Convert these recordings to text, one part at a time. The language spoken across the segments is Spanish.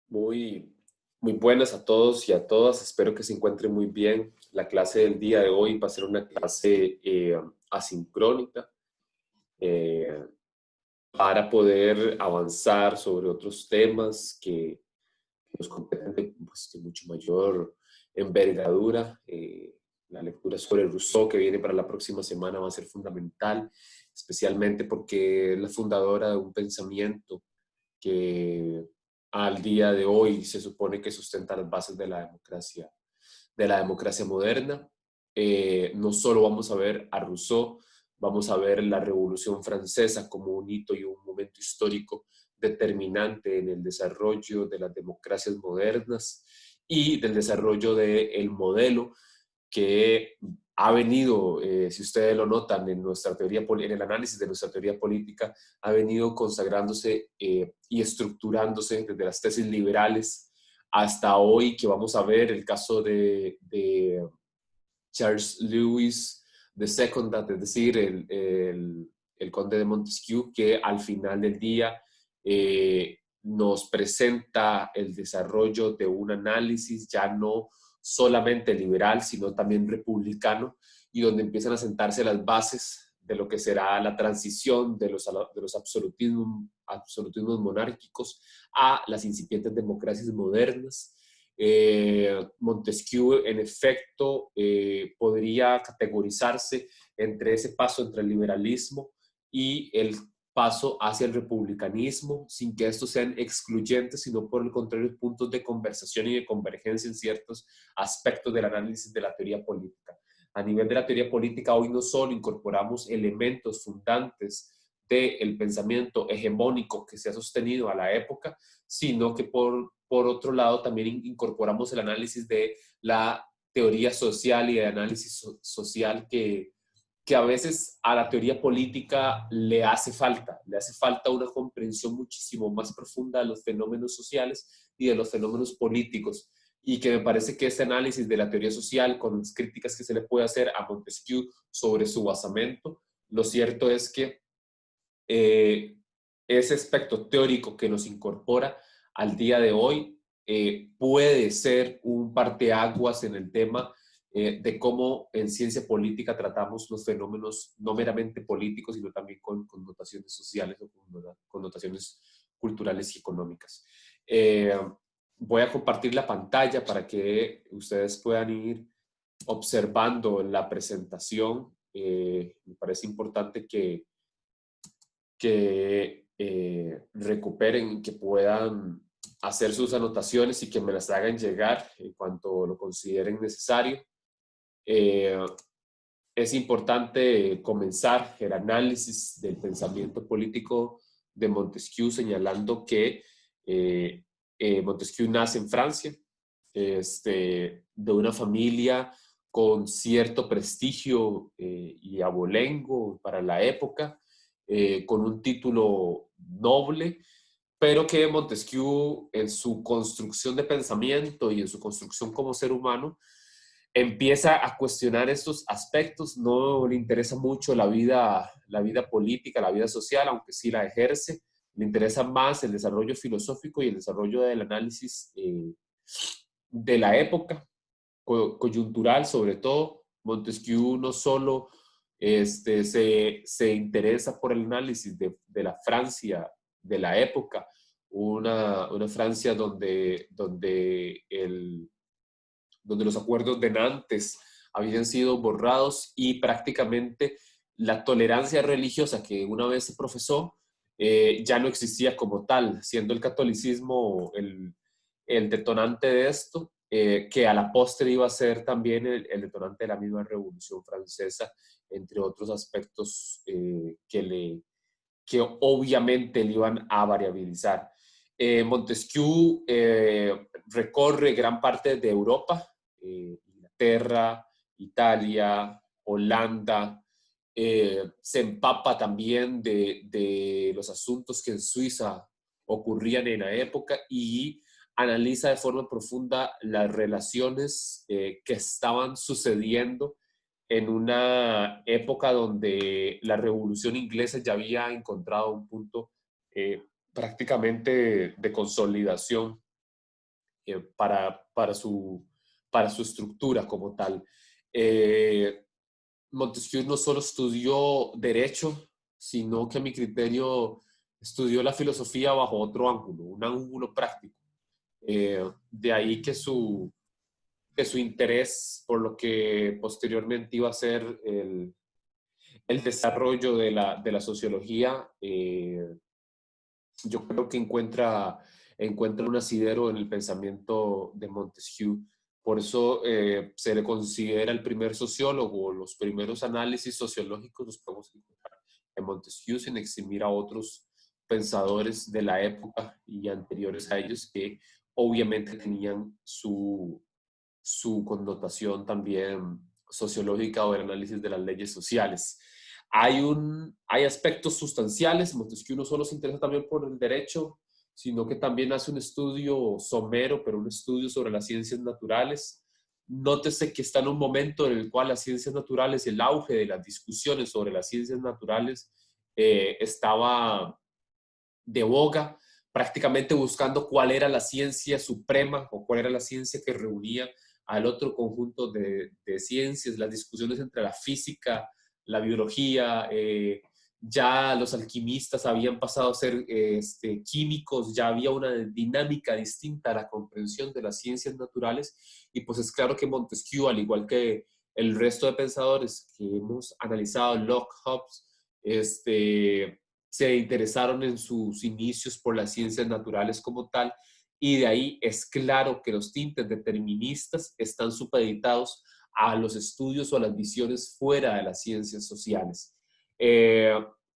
Muy, muy buenas a todos y a todas. Espero que se encuentren muy bien. La clase del día de hoy va a ser una clase asincrónica eh, para poder avanzar sobre otros temas que nos competen de mucho mayor envergadura. La lectura sobre Rousseau que viene para la próxima semana va a ser fundamental, especialmente porque es la fundadora de un pensamiento que al día de hoy se supone que sustenta las bases de la democracia moderna. No solo vamos a ver a Rousseau, vamos a ver la Revolución Francesa como un hito y un momento histórico determinante en el desarrollo de las democracias modernas y del desarrollo del modelo que ha venido, si ustedes lo notan en nuestra teoría, en el análisis de nuestra teoría política, ha venido consagrándose y estructurándose desde las tesis liberales hasta hoy, que vamos a ver el caso de Charles Lewis de Secondat, es decir, el conde de Montesquieu, que al final del día nos presenta el desarrollo de un análisis ya no solamente liberal, sino también republicano, y donde empiezan a sentarse las bases de lo que será la transición de los absolutismos monárquicos a las incipientes democracias modernas. Montesquieu, en efecto, podría categorizarse entre ese paso entre el liberalismo y el paso hacia el republicanismo, sin que estos sean excluyentes, sino por el contrario, puntos de conversación y de convergencia en ciertos aspectos del análisis de la teoría política. A nivel de la teoría política, hoy no solo incorporamos elementos fundantes del pensamiento hegemónico que se ha sostenido a la época, sino que por otro lado también incorporamos el análisis de la teoría social y el análisis social que a veces a la teoría política le hace falta una comprensión muchísimo más profunda de los fenómenos sociales y de los fenómenos políticos. Y que me parece que este análisis de la teoría social, con las críticas que se le puede hacer a Montesquieu sobre su basamento, lo cierto es que eh, ese aspecto teórico que nos incorpora al día de hoy puede ser un parteaguas en el tema de cómo en ciencia política tratamos los fenómenos no meramente políticos, sino también con connotaciones sociales o con connotaciones culturales y económicas. Voy a compartir la pantalla para que ustedes puedan ir observando la presentación. Me parece importante que recuperen, que puedan hacer sus anotaciones y que me las hagan llegar en cuanto lo consideren necesario. Eh, es importante comenzar el análisis del pensamiento político de Montesquieu señalando que Montesquieu nace en Francia, de una familia con cierto prestigio y abolengo para la época, con un título noble, pero que Montesquieu en su construcción de pensamiento y en su construcción como ser humano empieza a cuestionar estos aspectos, no le interesa mucho la vida política, la vida social, aunque sí la ejerce, le interesa más el desarrollo filosófico y el desarrollo del análisis de la época, coyuntural sobre todo. Montesquieu no solo se interesa por el análisis de la Francia de la época, una Francia donde los acuerdos de Nantes habían sido borrados y prácticamente la tolerancia religiosa que una vez se profesó ya no existía como tal, siendo el catolicismo el detonante de esto, que a la postre iba a ser también el detonante de la misma Revolución Francesa, entre otros aspectos que obviamente le iban a variabilizar. Montesquieu recorre gran parte de Europa, Inglaterra, Italia, Holanda, se empapa también de los asuntos que en Suiza ocurrían en la época y analiza de forma profunda las relaciones que estaban sucediendo en una época donde la Revolución Inglesa ya había encontrado un punto prácticamente de consolidación. para su estructura como tal. Eh, Montesquieu no solo estudió derecho, sino que a mi criterio estudió la filosofía bajo otro ángulo, un ángulo práctico. De ahí que su interés por lo que posteriormente iba a ser el desarrollo de la sociología, yo creo que encuentra un asidero en el pensamiento de Montesquieu. Por eso se le considera el primer sociólogo. Los primeros análisis sociológicos los podemos encontrar en Montesquieu, sin eximir a otros pensadores de la época y anteriores a ellos que obviamente tenían su connotación también sociológica o el análisis de las leyes sociales. Hay aspectos sustanciales. Montesquieu no solo se interesa también por el derecho, sino que también hace un estudio somero, pero un estudio sobre las ciencias naturales. Nótese que está en un momento en el cual las ciencias naturales, el auge de las discusiones sobre las ciencias naturales estaba de boga, prácticamente buscando cuál era la ciencia suprema o cuál era la ciencia que reunía al otro conjunto de ciencias, las discusiones entre la física, la biología, ya los alquimistas habían pasado a ser químicos, ya había una dinámica distinta a la comprensión de las ciencias naturales, y pues es claro que Montesquieu, al igual que el resto de pensadores que hemos analizado, Locke, Hobbes, se interesaron en sus inicios por las ciencias naturales como tal, y de ahí es claro que los tintes deterministas están supeditados a los estudios o a las visiones fuera de las ciencias sociales. Eh,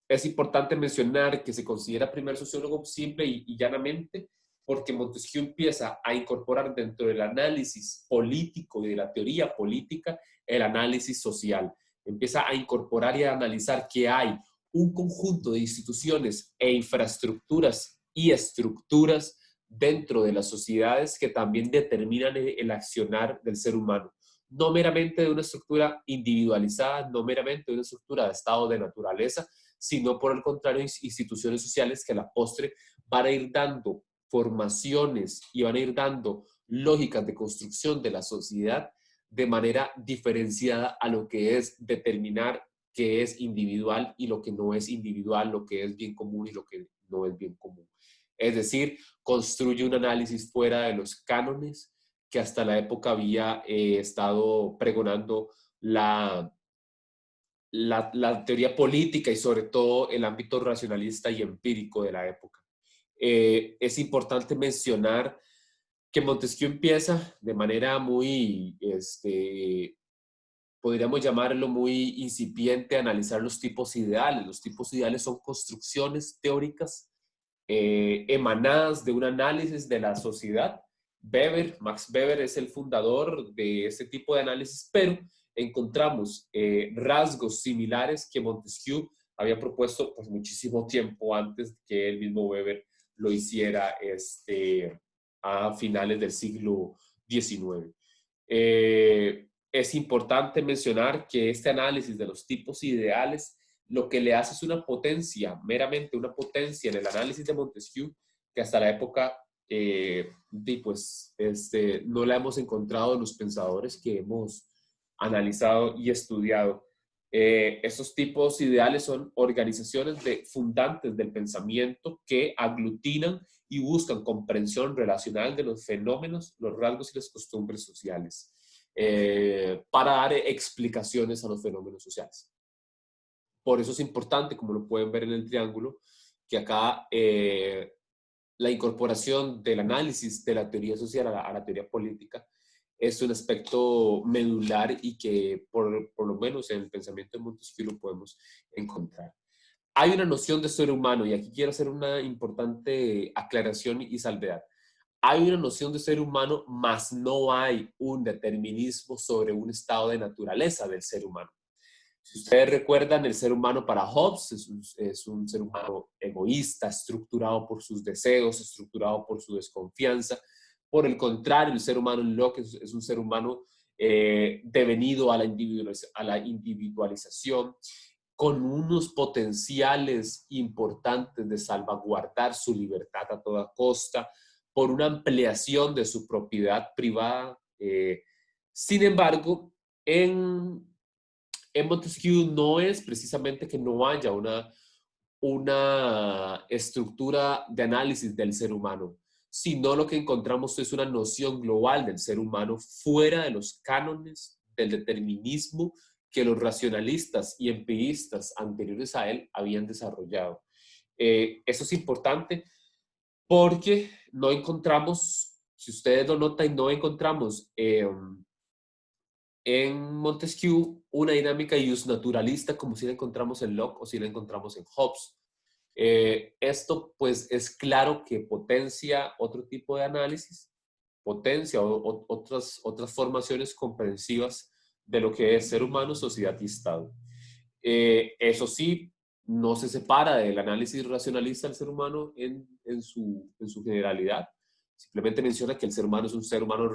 es importante mencionar que se considera primer sociólogo simple y llanamente porque Montesquieu empieza a incorporar dentro del análisis político y de la teoría política el análisis social. Empieza a incorporar y a analizar que hay un conjunto de instituciones e infraestructuras y estructuras dentro de las sociedades que también determinan el accionar del ser humano. No meramente de una estructura individualizada, no meramente de una estructura de estado de naturaleza, sino por el contrario, instituciones sociales que a la postre van a ir dando formaciones y van a ir dando lógicas de construcción de la sociedad de manera diferenciada a lo que es determinar qué es individual y lo que no es individual, lo que es bien común y lo que no es bien común. Es decir, construye un análisis fuera de los cánones que hasta la época había estado pregonando la teoría política y sobre todo el ámbito racionalista y empírico de la época. Es importante mencionar que Montesquieu empieza de manera muy, podríamos llamarlo muy incipiente, a analizar los tipos ideales. Los tipos ideales son construcciones teóricas emanadas de un análisis de la sociedad. Max Weber es el fundador de este tipo de análisis, pero encontramos rasgos similares que Montesquieu había propuesto pues, muchísimo tiempo antes que el mismo Weber lo hiciera a finales del siglo XIX. Es importante mencionar que este análisis de los tipos ideales lo que le hace es una potencia, meramente una potencia en el análisis de Montesquieu, que hasta la época no la hemos encontrado en los pensadores que hemos analizado y estudiado. Estos tipos ideales son organizaciones fundantes del pensamiento que aglutinan y buscan comprensión relacional de los fenómenos, los rasgos y las costumbres sociales, para dar explicaciones a los fenómenos sociales. Por eso es importante, como lo pueden ver en el triángulo, que acá la incorporación del análisis de la teoría social a la teoría política es un aspecto medular y que por lo menos en el pensamiento de Montesquieu lo podemos encontrar. Hay una noción de ser humano, y aquí quiero hacer una importante aclaración y salvedad. Hay una noción de ser humano, mas no hay un determinismo sobre un estado de naturaleza del ser humano. Si ustedes recuerdan, el ser humano para Hobbes es un ser humano egoísta, estructurado por sus deseos, estructurado por su desconfianza. Por el contrario, el ser humano en Locke es un ser humano devenido a la individualización, con unos potenciales importantes de salvaguardar su libertad a toda costa, por una ampliación de su propiedad privada. Sin embargo, en Montesquieu no es precisamente que no haya una estructura de análisis del ser humano, sino lo que encontramos es una noción global del ser humano fuera de los cánones del determinismo que los racionalistas y empiristas anteriores a él habían desarrollado. Eso es importante porque no encontramos, si ustedes lo notan, no encontramos en Montesquieu una dinámica naturalista como si la encontramos en Locke o si la encontramos en Hobbes. Esto pues es claro que potencia otro tipo de análisis, potencia otras formaciones comprensivas de lo que es ser humano, sociedad y Estado. Eso sí, no se separa del análisis racionalista del ser humano en su generalidad. Simplemente menciona que el ser humano es un ser humano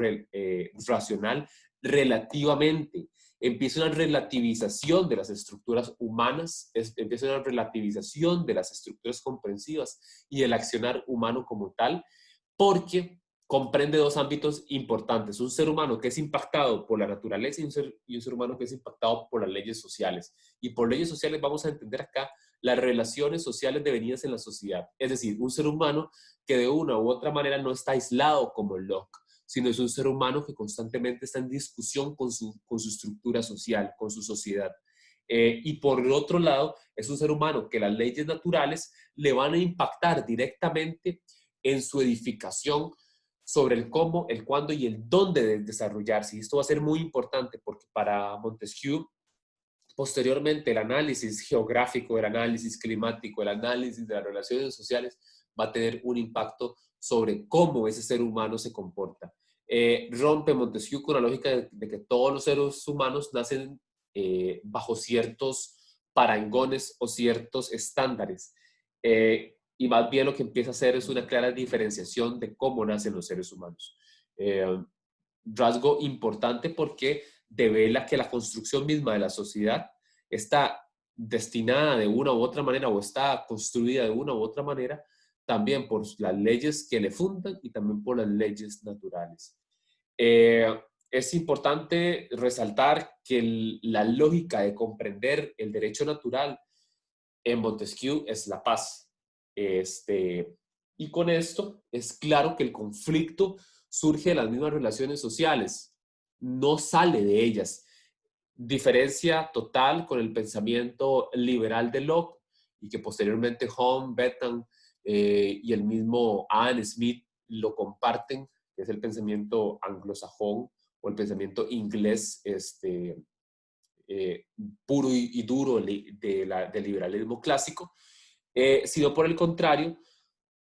racional relativamente. Empieza una relativización de las estructuras humanas, empieza una relativización de las estructuras comprensivas y del accionar humano como tal, porque comprende dos ámbitos importantes: un ser humano que es impactado por la naturaleza y un ser humano que es impactado por las leyes sociales. Y por leyes sociales vamos a entender acá las relaciones sociales devenidas en la sociedad. Es decir, un ser humano que de una u otra manera no está aislado como Locke, sino es un ser humano que constantemente está en discusión con su estructura social, con su sociedad. Y por el otro lado, es un ser humano que las leyes naturales le van a impactar directamente en su edificación sobre el cómo, el cuándo y el dónde de desarrollarse. Y esto va a ser muy importante porque para Montesquieu, posteriormente, el análisis geográfico, el análisis climático, el análisis de las relaciones sociales va a tener un impacto sobre cómo ese ser humano se comporta. Rompe Montesquieu con la lógica de que todos los seres humanos nacen bajo ciertos parangones o ciertos estándares. Y más bien lo que empieza a hacer es una clara diferenciación de cómo nacen los seres humanos. Rasgo importante porque devela que la construcción misma de la sociedad está destinada de una u otra manera o está construida de una u otra manera también por las leyes que le fundan y también por las leyes naturales. Es importante resaltar que la lógica de comprender el derecho natural en Montesquieu es la paz. Y con esto es claro que el conflicto surge de las mismas relaciones sociales, no sale de ellas. Diferencia total con el pensamiento liberal de Locke y que posteriormente Home, Bentham y el mismo Adam Smith lo comparten, que es el pensamiento anglosajón o el pensamiento inglés puro y duro del liberalismo clásico, sino por el contrario,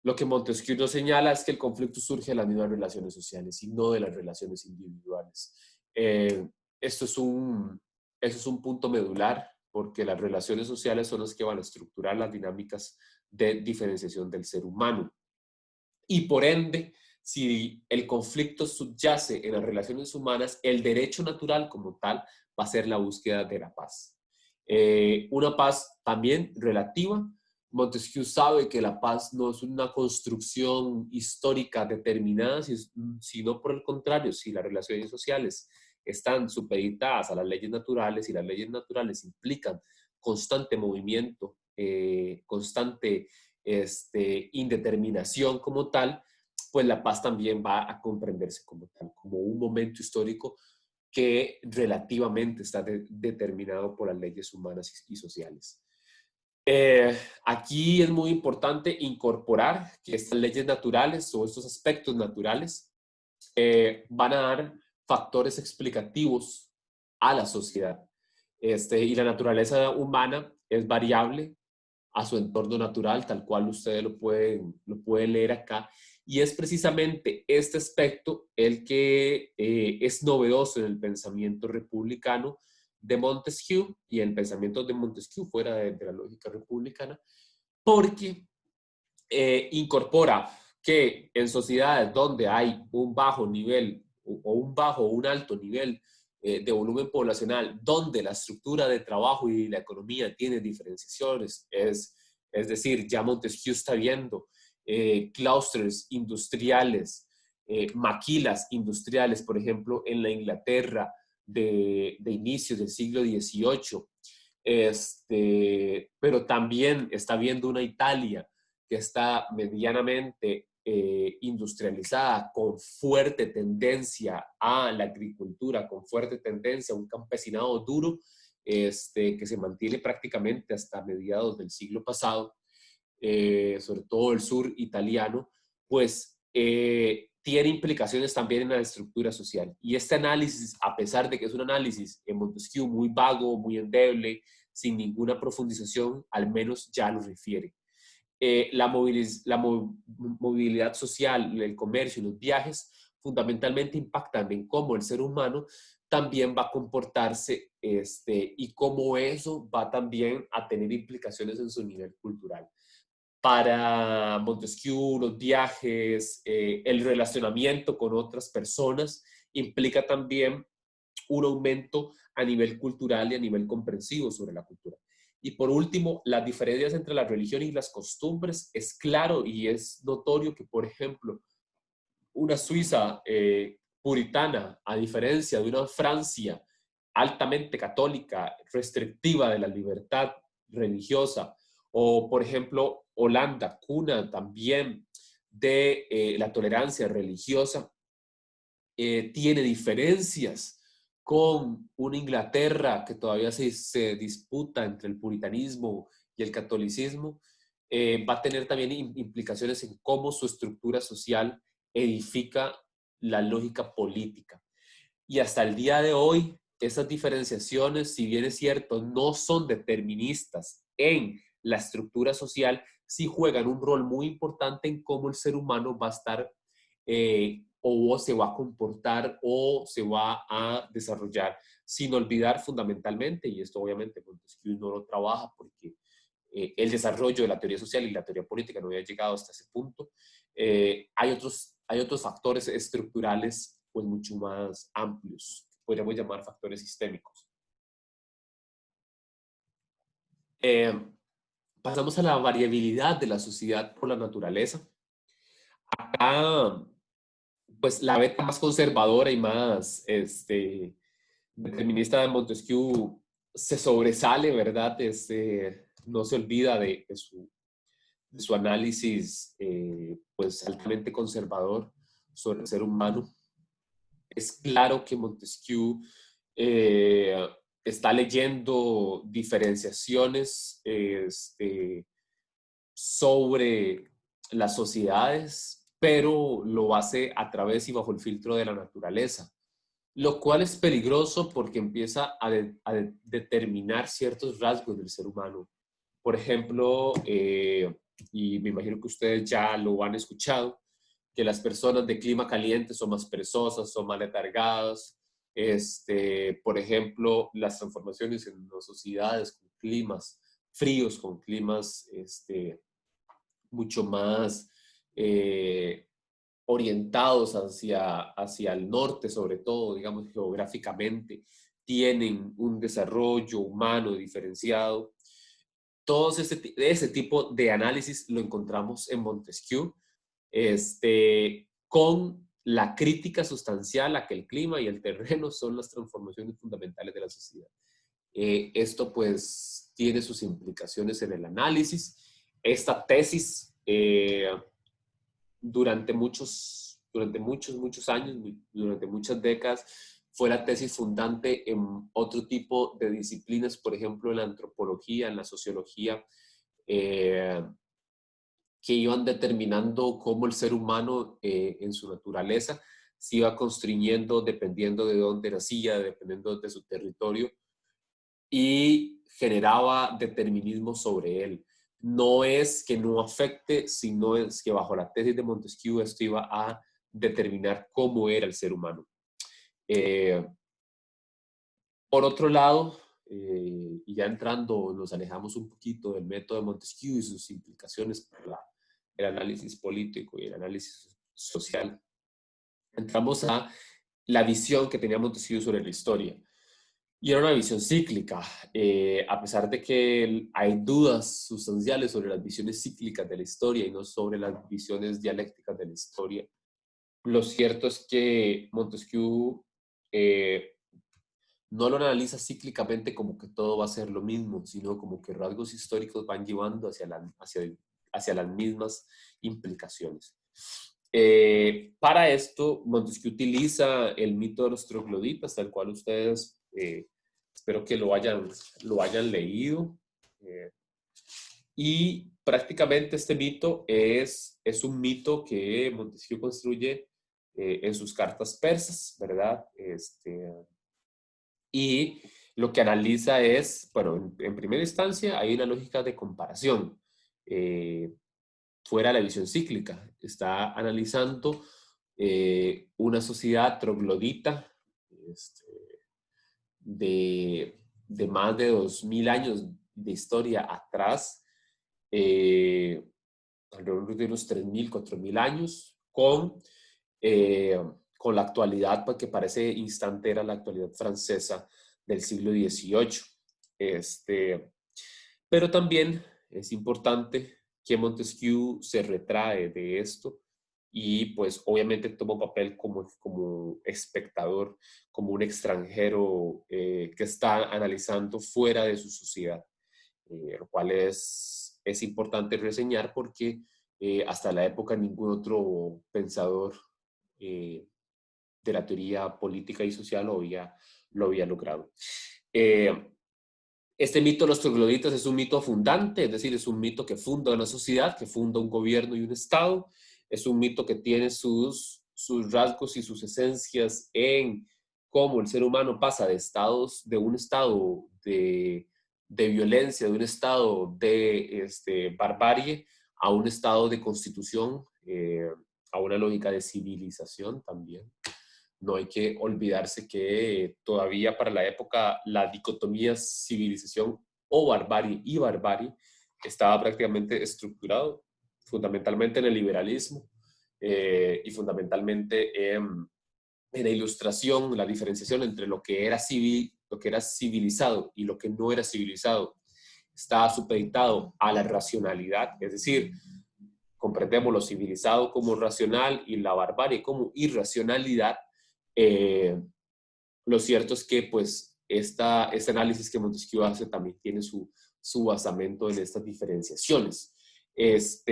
lo que Montesquieu nos señala es que el conflicto surge de las mismas relaciones sociales y no de las relaciones individuales. Esto es un punto medular porque las relaciones sociales son las que van a estructurar las dinámicas de diferenciación del ser humano. Y por ende, si el conflicto subyace en las relaciones humanas, el derecho natural como tal va a ser la búsqueda de la paz. Una paz también relativa. Montesquieu sabe que la paz no es una construcción histórica determinada, sino por el contrario, si las relaciones sociales están supeditadas a las leyes naturales y las leyes naturales implican constante movimiento, constante indeterminación como tal, pues la paz también va a comprenderse como tal, como un momento histórico que relativamente está determinado por las leyes humanas y sociales. Aquí es muy importante incorporar que estas leyes naturales o estos aspectos naturales van a dar factores explicativos a la sociedad. Y la naturaleza humana es variable a su entorno natural, tal cual ustedes lo pueden leer acá. Y es precisamente este aspecto el que es novedoso en el pensamiento republicano de Montesquieu y el pensamiento de Montesquieu fuera de la lógica republicana, porque incorpora que en sociedades donde hay un bajo nivel o un bajo o un alto nivel de volumen poblacional, donde la estructura de trabajo y la economía tiene diferenciaciones, es decir, ya Montesquieu está viendo clústeres industriales, maquilas industriales, por ejemplo, en la Inglaterra de inicios del siglo XVIII. Pero también está viendo una Italia que está medianamente industrializada, con fuerte tendencia a la agricultura, con fuerte tendencia a un campesinado duro, que se mantiene prácticamente hasta mediados del siglo pasado, sobre todo el sur italiano, pues tiene implicaciones también en la estructura social. Y este análisis, a pesar de que es un análisis en Montesquieu muy vago, muy endeble, sin ninguna profundización, al menos ya lo refiere. La movilidad social, el comercio y los viajes fundamentalmente impactan en cómo el ser humano también va a comportarse y cómo eso va también a tener implicaciones en su nivel cultural. Para Montesquieu, los viajes, el relacionamiento con otras personas implica también un aumento a nivel cultural y a nivel comprensivo sobre la cultura. Y por último, las diferencias entre la religión y las costumbres es claro y es notorio que, por ejemplo, una Suiza puritana, a diferencia de una Francia altamente católica, restrictiva de la libertad religiosa, o por ejemplo Holanda, cuna también de la tolerancia religiosa, tiene diferencias con una Inglaterra que todavía se disputa entre el puritanismo y el catolicismo, va a tener también implicaciones en cómo su estructura social edifica la lógica política. Y hasta el día de hoy, esas diferenciaciones, si bien es cierto, no son deterministas en la estructura social, sí juegan un rol muy importante en cómo el ser humano va a estar o se va a comportar o se va a desarrollar, sin olvidar fundamentalmente, y esto obviamente Montesquieu no lo trabaja porque el desarrollo de la teoría social y la teoría política no había llegado hasta ese punto, hay otros factores estructurales pues mucho más amplios, que podríamos llamar factores sistémicos. Pasamos a la variabilidad de la sociedad por la naturaleza. Acá, pues la beta más conservadora y más determinista de Montesquieu se sobresale, ¿verdad? No se olvida de su análisis pues altamente conservador sobre el ser humano. Es claro que Montesquieu está leyendo diferenciaciones sobre las sociedades, pero lo hace a través y bajo el filtro de la naturaleza, lo cual es peligroso porque empieza a determinar ciertos rasgos del ser humano. Por ejemplo, y me imagino que ustedes ya lo han escuchado, que las personas de clima caliente son más perezosas, son más letargadas. Por ejemplo, las transformaciones en las sociedades con climas fríos, con climas mucho más orientados hacia el norte, sobre todo, digamos, geográficamente, tienen un desarrollo humano diferenciado. Todo ese tipo de análisis lo encontramos en Montesquieu, con la crítica sustancial a que el clima y el terreno son las transformaciones fundamentales de la sociedad. Esto pues tiene sus implicaciones en el análisis. Esta tesis durante muchos años, durante muchas décadas, fue la tesis fundante en otro tipo de disciplinas, por ejemplo, en la antropología, en la sociología, que iban determinando cómo el ser humano en su naturaleza se iba construyendo dependiendo de dónde nacía, dependiendo de su territorio, y generaba determinismo sobre él. No es que no afecte, sino es que bajo la tesis de Montesquieu esto iba a determinar cómo era el ser humano. Por otro lado, y ya entrando, nos alejamos un poquito del método de Montesquieu y sus implicaciones para el análisis político y el análisis social, entramos a la visión que tenía Montesquieu sobre la historia. Y era una visión cíclica, a pesar de que hay dudas sustanciales sobre las visiones cíclicas de la historia y no sobre las visiones dialécticas de la historia. Lo cierto es que Montesquieu no lo analiza cíclicamente como que todo va a ser lo mismo, sino como que rasgos históricos van llevando hacia las mismas implicaciones. Para esto, Montesquieu utiliza el mito de los trogloditas, tal cual ustedes espero que lo hayan leído. Y prácticamente este mito es un mito que Montesquieu construye en sus cartas persas, ¿verdad? Y lo que analiza es, bueno, en primera instancia hay una lógica de comparación, fuera de la visión cíclica. Está analizando una sociedad troglodita este, de más de 2000 años de historia atrás, eh, alrededor de unos 3000, 4000 años, con la actualidad, pues, que parece instante era la actualidad francesa del siglo XVIII. Pero también es importante que Montesquieu se retrae de esto y pues obviamente toma un papel como espectador, como un extranjero que está analizando fuera de su sociedad, lo cual es importante reseñar porque hasta la época ningún otro pensador eh, de la teoría política y social lo había logrado. Este mito de los trogloditas es un mito fundante, es decir, es un mito que funda una sociedad, que funda un gobierno y un Estado. Es un mito que tiene sus rasgos y sus esencias en cómo el ser humano pasa de un estado de violencia, de un estado de barbarie, a un estado de constitución, a una lógica de civilización también. No hay que olvidarse que todavía para la época la dicotomía civilización o barbarie y barbarie estaba prácticamente estructurado fundamentalmente en el liberalismo y fundamentalmente en la ilustración, la diferenciación entre lo que era lo que era civilizado y lo que no era civilizado estaba supeditado a la racionalidad, es decir, comprendemos lo civilizado como racional y la barbarie como irracionalidad. eh, lo cierto es que pues este análisis que Montesquieu hace también tiene su basamento en estas diferenciaciones. Es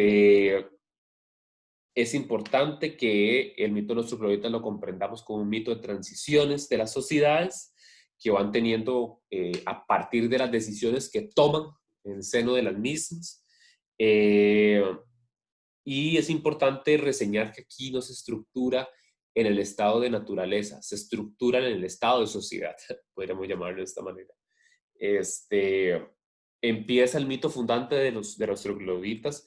importante que el mito de los trogloditas lo comprendamos como un mito de transiciones de las sociedades que van teniendo a partir de las decisiones que toman en el seno de las mismas. Eh, y es importante reseñar que aquí no se estructura en el estado de naturaleza, se estructura en el estado de sociedad, podríamos llamarlo de esta manera. Este, Empieza el mito fundante de los trogloditas,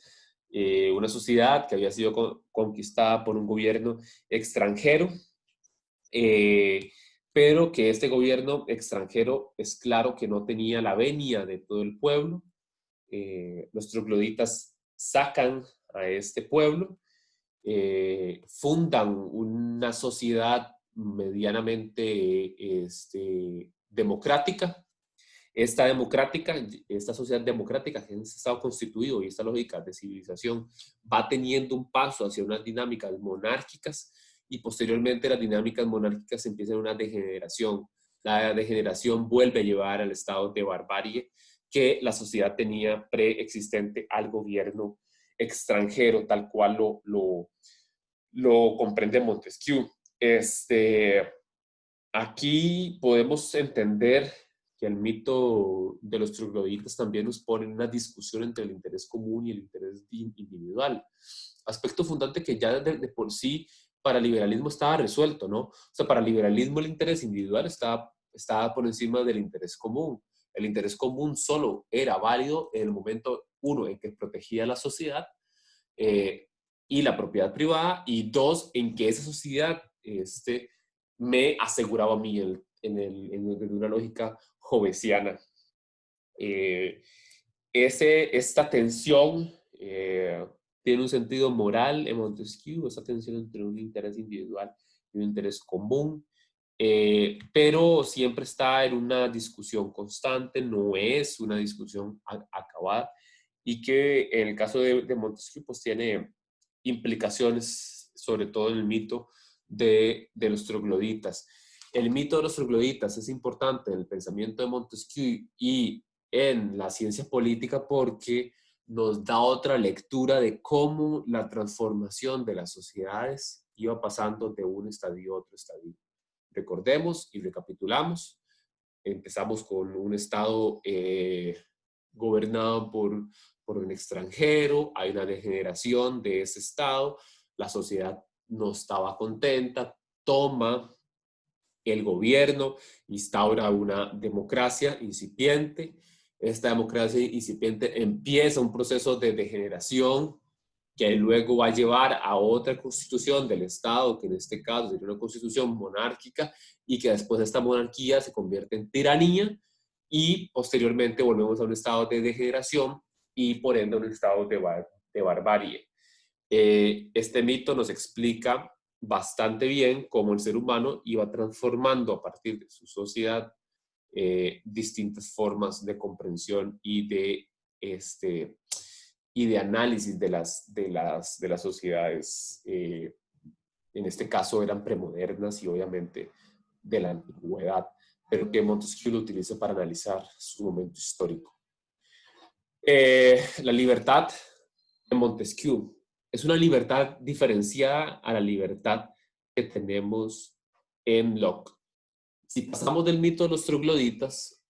una sociedad que había sido conquistada por un gobierno extranjero, eh, pero que este gobierno extranjero es claro que no tenía la venia de todo el pueblo. Los trogloditas sacan a este pueblo, fundan una sociedad medianamente democrática. Esta sociedad democrática que en ese estado constituido y esta lógica de civilización va teniendo un paso hacia unas dinámicas monárquicas y posteriormente las dinámicas monárquicas empiezan una degeneración. La degeneración vuelve a llevar al estado de barbarie que la sociedad tenía preexistente al gobierno extranjero, tal cual lo comprende Montesquieu. Aquí podemos entender que el mito de los trogloditas también nos pone en una discusión entre el interés común y el interés individual. Aspecto fundante que ya de por sí para el liberalismo estaba resuelto, ¿no? O sea, para el liberalismo el interés individual estaba por encima del interés común. El interés común solo era válido en el momento, uno, en que protegía a la sociedad eh, y la propiedad privada, y dos, en que esa sociedad me aseguraba a mí en una lógica jovesiana. Eh, esta tensión tiene un sentido moral en Montesquieu, esta tensión entre un interés individual y un interés común. pero siempre está en una discusión constante, no es una discusión acabada, y que en el caso de Montesquieu pues tiene implicaciones, sobre todo en el mito de los trogloditas. El mito de los trogloditas es importante en el pensamiento de Montesquieu y en la ciencia política porque nos da otra lectura de cómo la transformación de las sociedades iba pasando de un estadio a otro estadio. Recordemos y recapitulamos, empezamos con un estado gobernado por un extranjero, hay una degeneración de ese estado, la sociedad no estaba contenta, toma el gobierno, instaura una democracia incipiente. Esta democracia incipiente empieza un proceso de degeneración que luego va a llevar a otra constitución del Estado, que en este caso sería una constitución monárquica, y que después esta monarquía se convierte en tiranía y posteriormente volvemos a un estado de degeneración y por ende a un estado de barbarie. Este mito nos explica bastante bien cómo el ser humano iba transformando a partir de su sociedad distintas formas de comprensión y de análisis de las sociedades. En este caso eran premodernas y obviamente de la antigüedad, pero que Montesquieu lo utiliza para analizar su momento histórico. La libertad de Montesquieu es una libertad diferenciada a la libertad que tenemos en Locke. Si pasamos del mito de los trogloditas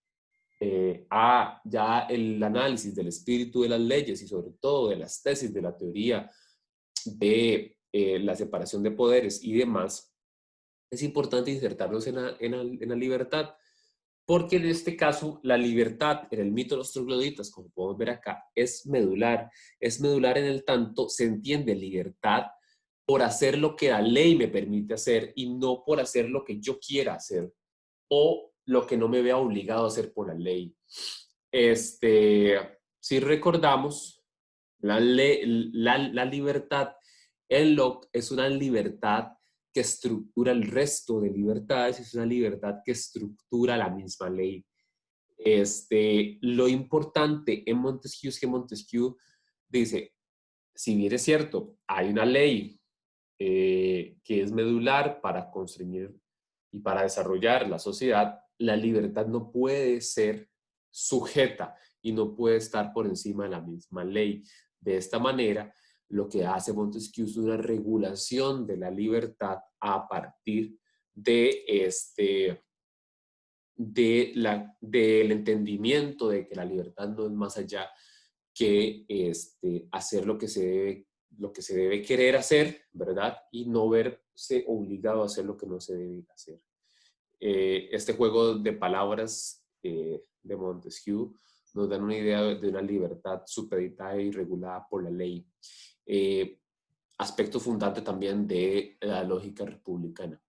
a ya el análisis del espíritu de las leyes y sobre todo de las tesis de la teoría de la separación de poderes y demás, es importante insertarnos en la libertad, porque en este caso la libertad en el mito de los trogloditas, como podemos ver acá, es medular en el tanto se entiende libertad por hacer lo que la ley me permite hacer y no por hacer lo que yo quiera hacer o lo que no me vea obligado a hacer por la ley. Si recordamos, la libertad en Locke es una libertad que estructura el resto de libertades, es una libertad que estructura la misma ley. Lo importante en Montesquieu es que Montesquieu dice, si bien es cierto, hay una ley que es medular para constreñir y para desarrollar la sociedad, la libertad no puede ser sujeta y no puede estar por encima de la misma ley. De esta manera, lo que hace Montesquieu es una regulación de la libertad a partir del entendimiento de que la libertad no es más allá que hacer lo que se debe querer hacer, ¿verdad? Y no verse obligado a hacer lo que no se debe hacer. Este juego de palabras de Montesquieu nos dan una idea de una libertad supeditada y regulada por la ley. Aspecto fundante también de la lógica republicana.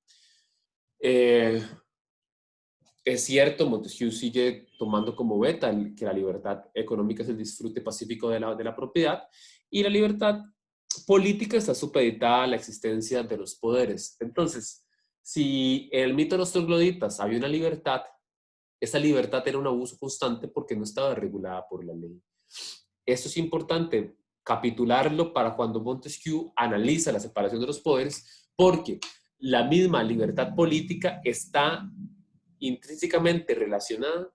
Es cierto, Montesquieu sigue tomando como beta que la libertad económica es el disfrute pacífico de la propiedad y la libertad política está supeditada a la existencia de los poderes. Entonces, si en el mito de los trogloditas había una libertad, esa libertad era un abuso constante porque no estaba regulada por la ley. Esto es importante capitularlo para cuando Montesquieu analiza la separación de los poderes, porque la misma libertad política está intrínsecamente relacionada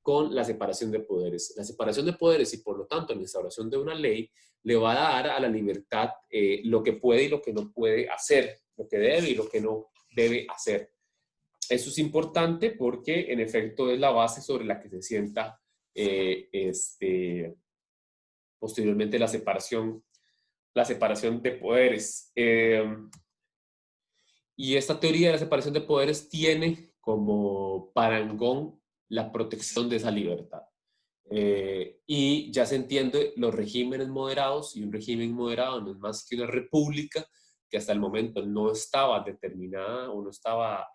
con la separación de poderes. La separación de poderes y por lo tanto la instauración de una ley le va a dar a la libertad lo que puede y lo que no puede hacer, lo que debe y lo que no debe hacer. Eso es importante porque en efecto es la base sobre la que se sienta posteriormente la separación de poderes. Y esta teoría de la separación de poderes tiene como parangón la protección de esa libertad. Y ya se entiende los regímenes moderados, y un régimen moderado no es más que una república que hasta el momento no estaba determinada o no estaba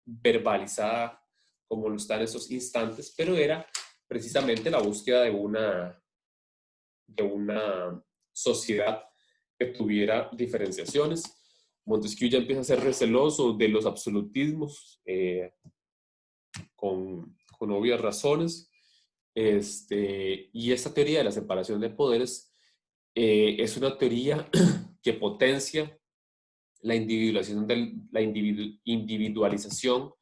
verbalizada como lo está en esos instantes, pero era precisamente la búsqueda de una sociedad que tuviera diferenciaciones Montesquieu ya empieza a ser receloso de los absolutismos, con obvias razones. Y esta teoría de la separación de poderes es una teoría que potencia individualización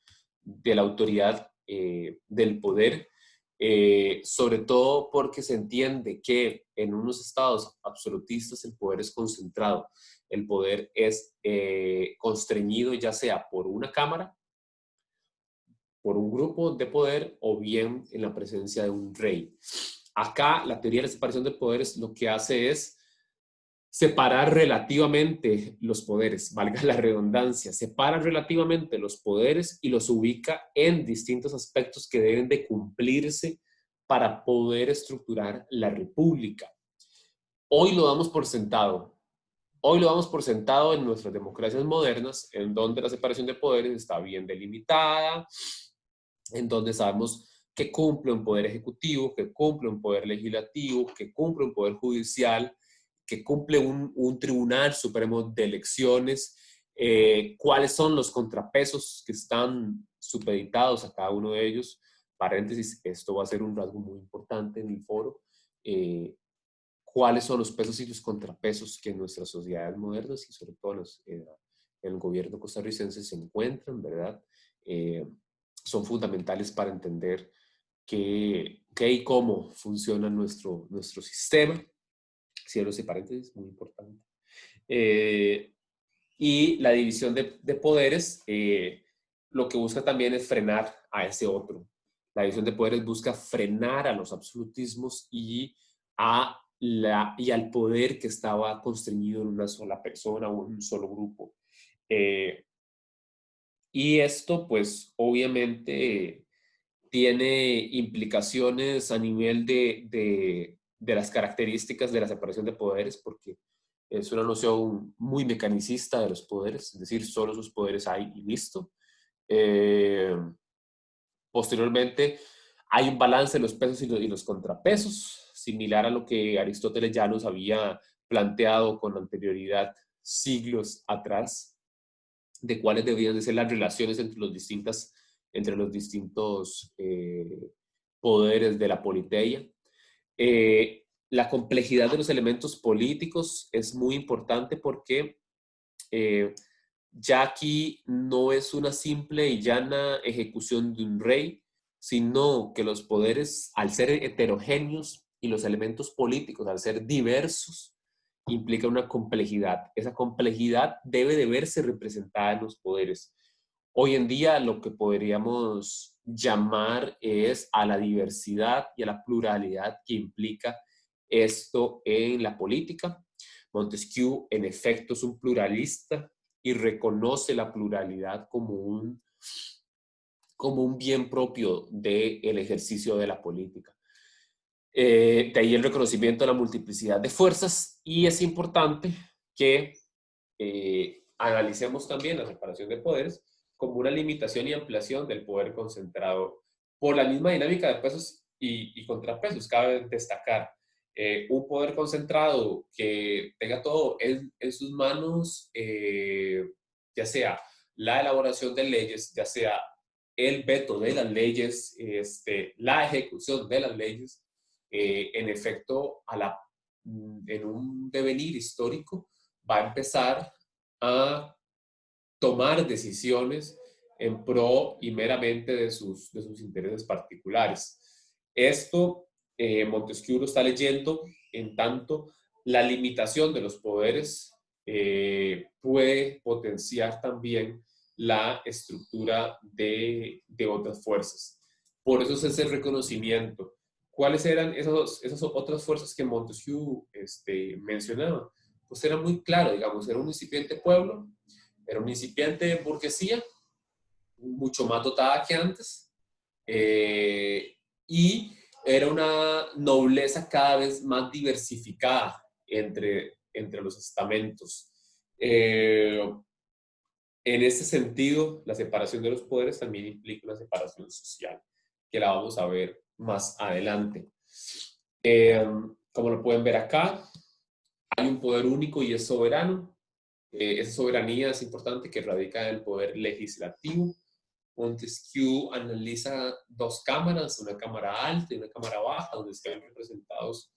de la autoridad, del poder, sobre todo porque se entiende que en unos estados absolutistas el poder es concentrado, el poder es constreñido ya sea por una cámara, por un grupo de poder o bien en la presencia de un rey. Acá la teoría de la separación de poderes lo que hace es separar relativamente los poderes, valga la redundancia, separa relativamente los poderes y los ubica en distintos aspectos que deben de cumplirse para poder estructurar la república. Hoy lo damos por sentado. Hoy lo damos por sentado en nuestras democracias modernas, en donde la separación de poderes está bien delimitada, en donde sabemos que cumple un poder ejecutivo, que cumple un poder legislativo, que cumple un poder judicial, que cumple un tribunal supremo de elecciones, cuáles son los contrapesos que están supeditados a cada uno de ellos. Paréntesis, esto va a ser un rasgo muy importante en el foro. Cuáles son los pesos y los contrapesos que en nuestras sociedades modernas y sobre todo en el gobierno costarricense se encuentran, ¿verdad? Son fundamentales para entender qué y cómo funciona nuestro sistema. Cierros y paréntesis, muy importante. Y la división de poderes, lo que busca también es frenar a ese otro. La división de poderes busca frenar a los absolutismos y al poder que estaba constreñido en una sola persona o en un solo grupo. Y esto, pues, obviamente tiene implicaciones a nivel de las características de la separación de poderes, porque es una noción muy mecanicista de los poderes, es decir, solo sus poderes hay y listo. Posteriormente, hay un balance de los pesos y los contrapesos, similar a lo que Aristóteles ya nos había planteado con anterioridad siglos atrás, de cuáles debían de ser las relaciones entre los distintos poderes de la politeia. La complejidad de los elementos políticos es muy importante porque ya aquí no es una simple y llana ejecución de un rey, sino que los poderes, al ser heterogéneos y los elementos políticos, al ser diversos, implica una complejidad. Esa complejidad debe de verse representada en los poderes. Hoy en día lo que podríamos llamar es a la diversidad y a la pluralidad que implica esto en la política. Montesquieu, en efecto, es un pluralista y reconoce la pluralidad como un bien propio del ejercicio de la política. De ahí el reconocimiento de la multiplicidad de fuerzas, y es importante que analicemos también la separación de poderes como una limitación y ampliación del poder concentrado por la misma dinámica de pesos y contrapesos. Cabe destacar un poder concentrado que tenga todo en sus manos, ya sea la elaboración de leyes, ya sea el veto de las leyes, la ejecución de las leyes, en efecto, en un devenir histórico, va a empezar a tomar decisiones en pro y meramente de sus intereses particulares. Esto, Montesquieu lo está leyendo en tanto la limitación de los poderes puede potenciar también la estructura de otras fuerzas. Por eso es ese reconocimiento. ¿Cuáles eran esas otras fuerzas que Montesquieu mencionaba? Pues era muy claro, digamos, era un incipiente pueblo, era una incipiente burguesía, mucho más dotada que antes, y era una nobleza cada vez más diversificada entre los estamentos. En este sentido, la separación de los poderes también implica una separación social, que la vamos a ver más adelante. Como lo pueden ver acá, hay un poder único y es soberano. Esa soberanía es importante que radica en el poder legislativo. Montesquieu analiza dos cámaras, una cámara alta y una cámara baja, donde se ven representados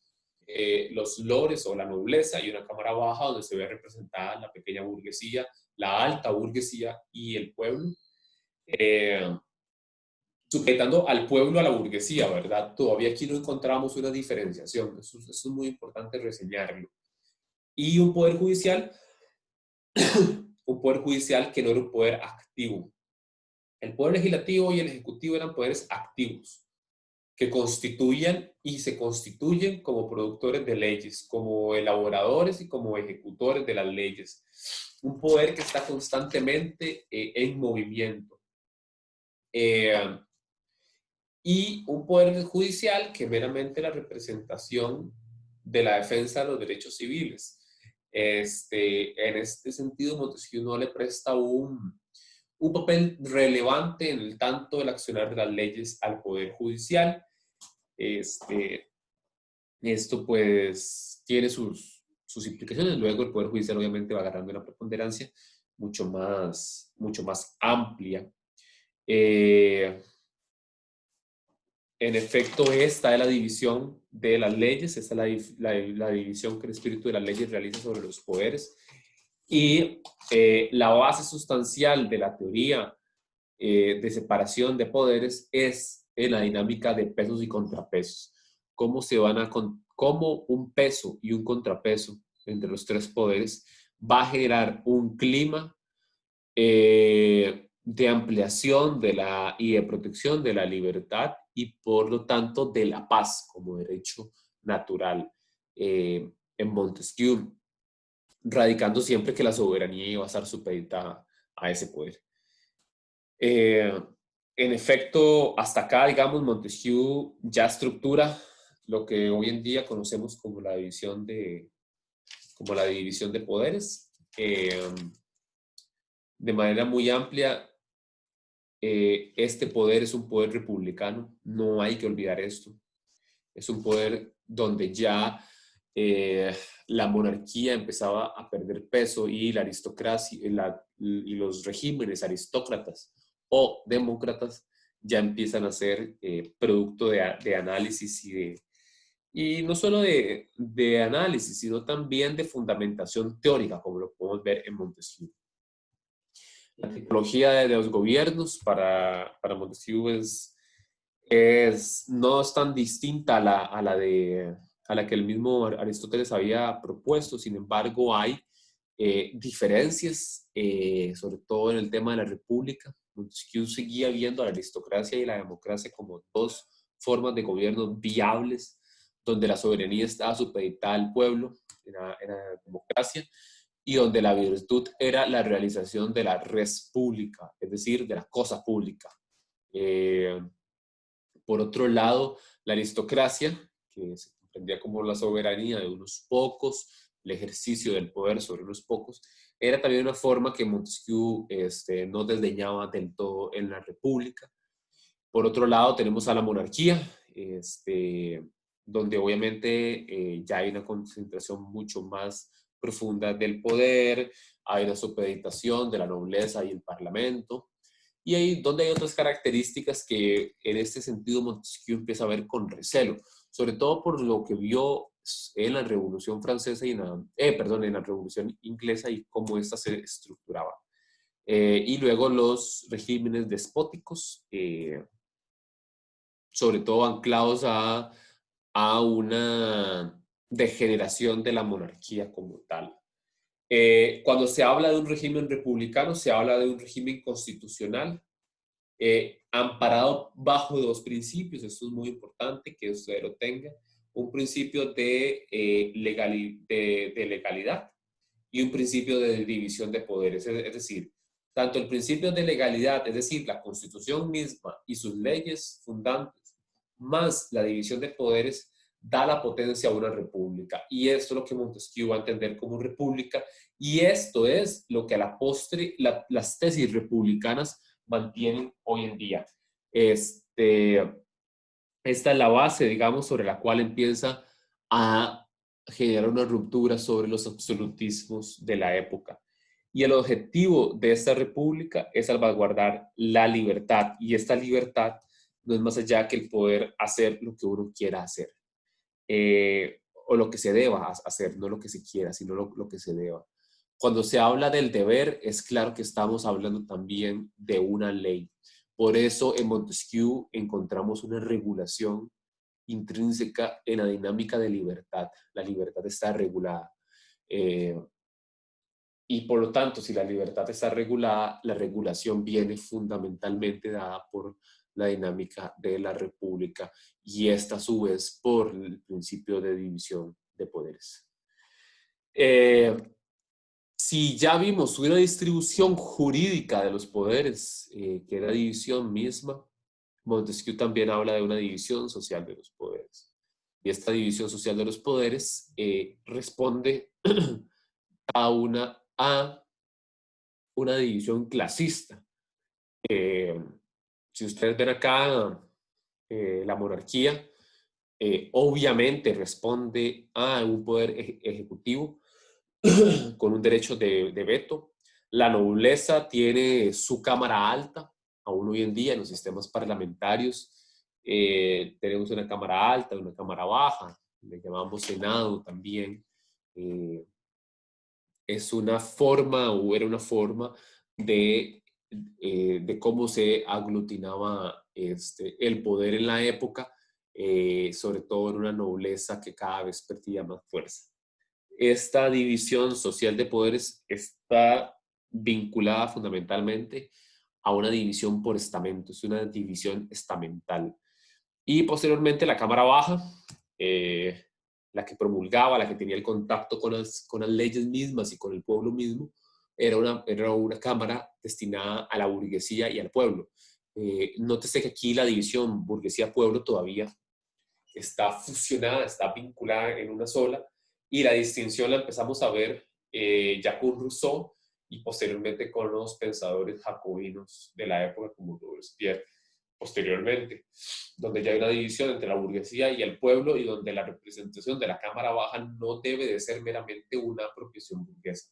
los lores o la nobleza, y una cámara baja donde se ve representada la pequeña burguesía, la alta burguesía y el pueblo. Eh, Sujetando al pueblo a la burguesía, ¿verdad? Todavía aquí no encontramos una diferenciación, eso es muy importante reseñarlo. Y un poder judicial que no era un poder activo. El poder legislativo y el ejecutivo eran poderes activos, que constituían y se constituyen como productores de leyes, como elaboradores y como ejecutores de las leyes. Un poder que está constantemente en movimiento. Y un poder judicial que meramente la representación de la defensa de los derechos civiles. En este sentido, Montesquieu no le presta un papel relevante en el tanto del accionar de las leyes al Poder Judicial. Esto pues tiene sus implicaciones. Luego el Poder Judicial obviamente va agarrando una preponderancia mucho más amplia. En efecto, esta es la división de las leyes, esta es la división que el espíritu de las leyes realiza sobre los poderes. Y la base sustancial de la teoría de separación de poderes es en la dinámica de pesos y contrapesos. Cómo un peso y un contrapeso entre los tres poderes va a generar un clima de ampliación y de protección de la libertad y por lo tanto de la paz como derecho natural en Montesquieu, radicando siempre que la soberanía iba a estar supeditada a ese poder. En efecto, hasta acá, digamos, Montesquieu ya estructura lo que hoy en día conocemos como la división de poderes. De manera muy amplia, este poder es un poder republicano, no hay que olvidar esto. Es un poder donde ya la monarquía empezaba a perder peso y la aristocracia y los regímenes aristócratas o demócratas ya empiezan a ser producto de análisis y no solo de análisis, sino también de fundamentación teórica, como lo podemos ver en Montesquieu. La tipología de los gobiernos para Montesquieu no es tan distinta a la que el mismo Aristóteles había propuesto. Sin embargo, hay diferencias, sobre todo en el tema de la república. Montesquieu seguía viendo a la aristocracia y la democracia como dos formas de gobierno viables, donde la soberanía estaba supeditada al pueblo, en la democracia, y donde la virtud era la realización de la res pública, es decir, de la cosa pública. Por otro lado, la aristocracia, que se comprendía como la soberanía de unos pocos, el ejercicio del poder sobre unos pocos, era también una forma que Montesquieu no desdeñaba del todo en la república. Por otro lado, tenemos a la monarquía, donde obviamente ya hay una concentración mucho más profunda del poder, hay una supeditación de la nobleza y el parlamento, y ahí donde hay otras características que en este sentido Montesquieu empieza a ver con recelo, sobre todo por lo que vio en la Revolución Francesa en la Revolución Inglesa y cómo ésta se estructuraba. Y luego los regímenes despóticos, sobre todo anclados a una degeneración de la monarquía como tal. Cuando se habla de un régimen republicano, se habla de un régimen constitucional amparado bajo dos principios. Esto es muy importante que usted lo tenga. Un principio de legalidad y un principio de división de poderes. Es decir, tanto el principio de legalidad, es decir, la Constitución misma y sus leyes fundantes, más la división de poderes, da la potencia a una república. Y esto es lo que Montesquieu va a entender como república, y esto es lo que a la postre las tesis republicanas mantienen hoy en día. Esta es la base, digamos, sobre la cual empieza a generar una ruptura sobre los absolutismos de la época. Y el objetivo de esta república es salvaguardar la libertad. Y esta libertad no es más allá que el poder hacer lo que uno quiera hacer. O lo que se deba hacer, no lo que se quiera, sino lo que se deba. Cuando se habla del deber, es claro que estamos hablando también de una ley. Por eso en Montesquieu encontramos una regulación intrínseca en la dinámica de libertad. La libertad está regulada. Y por lo tanto, si la libertad está regulada, la regulación viene fundamentalmente dada por la dinámica de la república y esta a su vez por el principio de división de poderes. Si ya vimos una distribución jurídica de los poderes, que es la división misma, Montesquieu también habla de una división social de los poderes. Y esta división social de los poderes responde a una división clasista. Si ustedes ven acá, la monarquía obviamente responde a un poder ejecutivo con un derecho de veto. La nobleza tiene su cámara alta, aún hoy en día en los sistemas parlamentarios tenemos una cámara alta, una cámara baja, le llamamos senado también. Es una forma o era una forma de cómo se aglutinaba el poder en la época, sobre todo en una nobleza que cada vez perdía más fuerza. Esta división social de poderes está vinculada fundamentalmente a una división por estamento, es una división estamental. Y posteriormente la Cámara Baja, la que promulgaba, la que tenía el contacto con las leyes mismas y con el pueblo mismo, era una cámara destinada a la burguesía y al pueblo. Nótese que aquí la división burguesía-pueblo todavía está fusionada, está vinculada en una sola, y la distinción la empezamos a ver ya con Rousseau y posteriormente con los pensadores jacobinos de la época como Robespierre posteriormente, donde ya hay una división entre la burguesía y el pueblo y donde la representación de la Cámara Baja no debe de ser meramente una apropiación burguesa.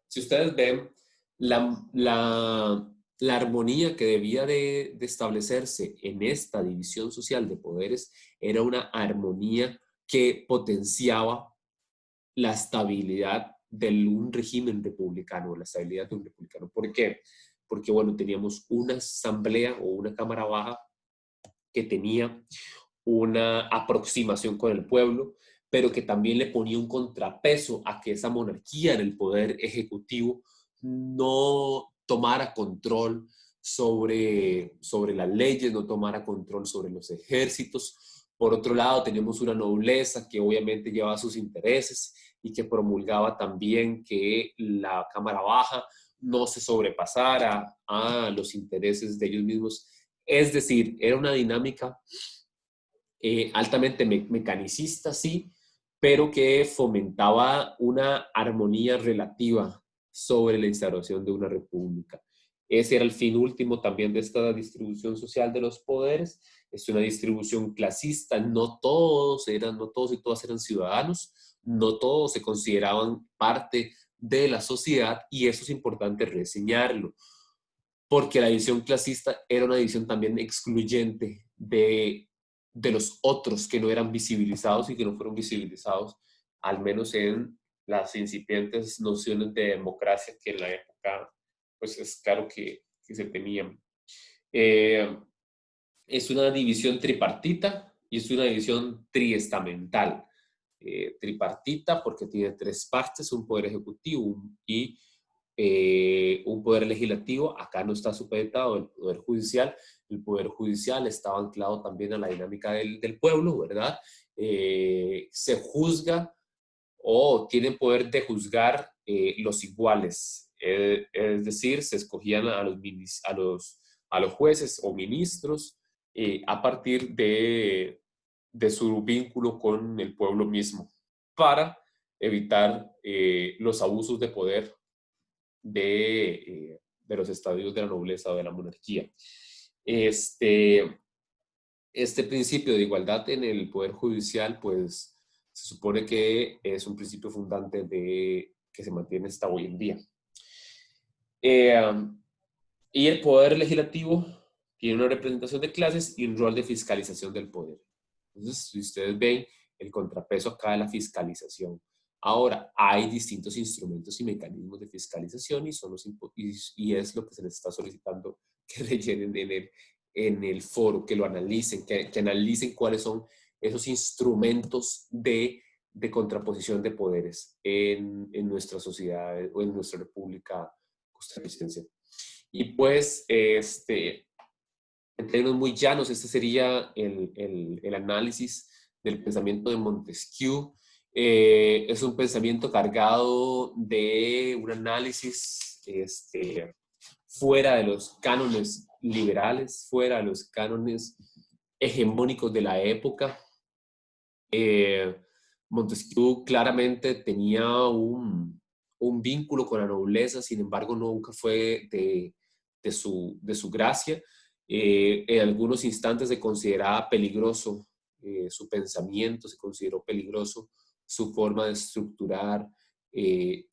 Si ustedes ven, la armonía que debía de establecerse en esta división social de poderes era una armonía que potenciaba la estabilidad de un régimen republicano, la estabilidad de un republicano. ¿Por qué? Porque, bueno, teníamos una asamblea o una cámara baja que tenía una aproximación con el pueblo, pero que también le ponía un contrapeso a que esa monarquía en el poder ejecutivo no tomara control sobre las leyes, no tomara control sobre los ejércitos. Por otro lado, teníamos una nobleza que obviamente llevaba sus intereses y que promulgaba también que la Cámara Baja no se sobrepasara a los intereses de ellos mismos. Es decir, era una dinámica altamente mecanicista, sí, pero que fomentaba una armonía relativa sobre la instauración de una república. Ese era el fin último también de esta distribución social de los poderes. Es una distribución clasista, no todos y todas eran ciudadanos, no todos se consideraban parte de la sociedad, y eso es importante reseñarlo, porque la división clasista era una división también excluyente de los otros que no eran visibilizados y que no fueron visibilizados, al menos en las incipientes nociones de democracia que en la época, pues es claro que se tenían. Es una división tripartita y es una división triestamental. Tripartita porque tiene tres partes: un poder ejecutivo y un poder legislativo. Acá no está supeditado el poder judicial. El poder judicial estaba anclado también a la dinámica del pueblo, ¿verdad? Se juzga o tienen poder de juzgar los iguales. Es decir, se escogían a los jueces o ministros a partir de su vínculo con el pueblo mismo, para evitar los abusos de poder de los estadios de la nobleza o de la monarquía. Este principio de igualdad en el poder judicial, pues se supone que es un principio fundante que se mantiene hasta hoy en día. Y el poder legislativo tiene una representación de clases y un rol de fiscalización del poder. Entonces, si ustedes ven, el contrapeso acá de la fiscalización. Ahora, hay distintos instrumentos y mecanismos de fiscalización y, y es lo que se les está solicitando que rellenen en el foro, que lo analicen, que analicen cuáles son esos instrumentos de contraposición de poderes en nuestra sociedad o en nuestra república costarricense. Y pues, en términos muy llanos, este sería el análisis del pensamiento de Montesquieu. Es un pensamiento cargado de un análisis fuera de los cánones liberales, fuera de los cánones hegemónicos de la época. Montesquieu claramente tenía un vínculo con la nobleza, sin embargo nunca fue de su gracia. En algunos instantes se consideraba peligroso su pensamiento, se consideró peligroso su forma de estructurar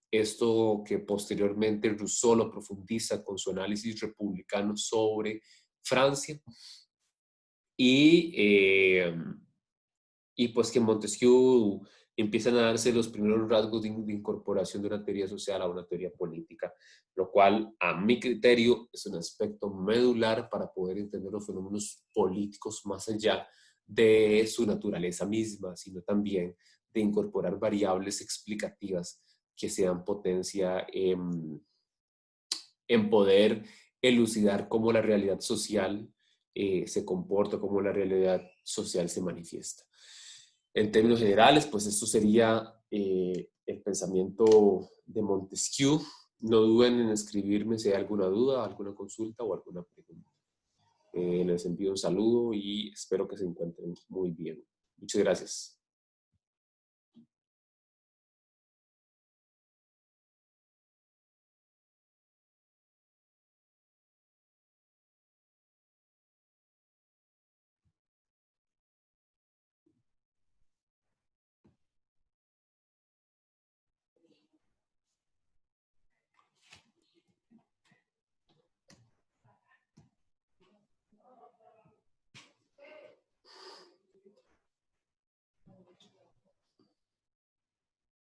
esto que posteriormente Rousseau lo profundiza con su análisis republicano sobre Francia. Y pues que Montesquieu empiezan a darse los primeros rasgos de incorporación de una teoría social a una teoría política, lo cual a mi criterio es un aspecto medular para poder entender los fenómenos políticos más allá de su naturaleza misma, sino también de incorporar variables explicativas que sean potencia en poder elucidar cómo la realidad social se comporta, cómo la realidad social se manifiesta. En términos generales, pues esto sería el pensamiento de Montesquieu. No duden en escribirme si hay alguna duda, alguna consulta o alguna pregunta. Les envío un saludo y espero que se encuentren muy bien. Muchas gracias.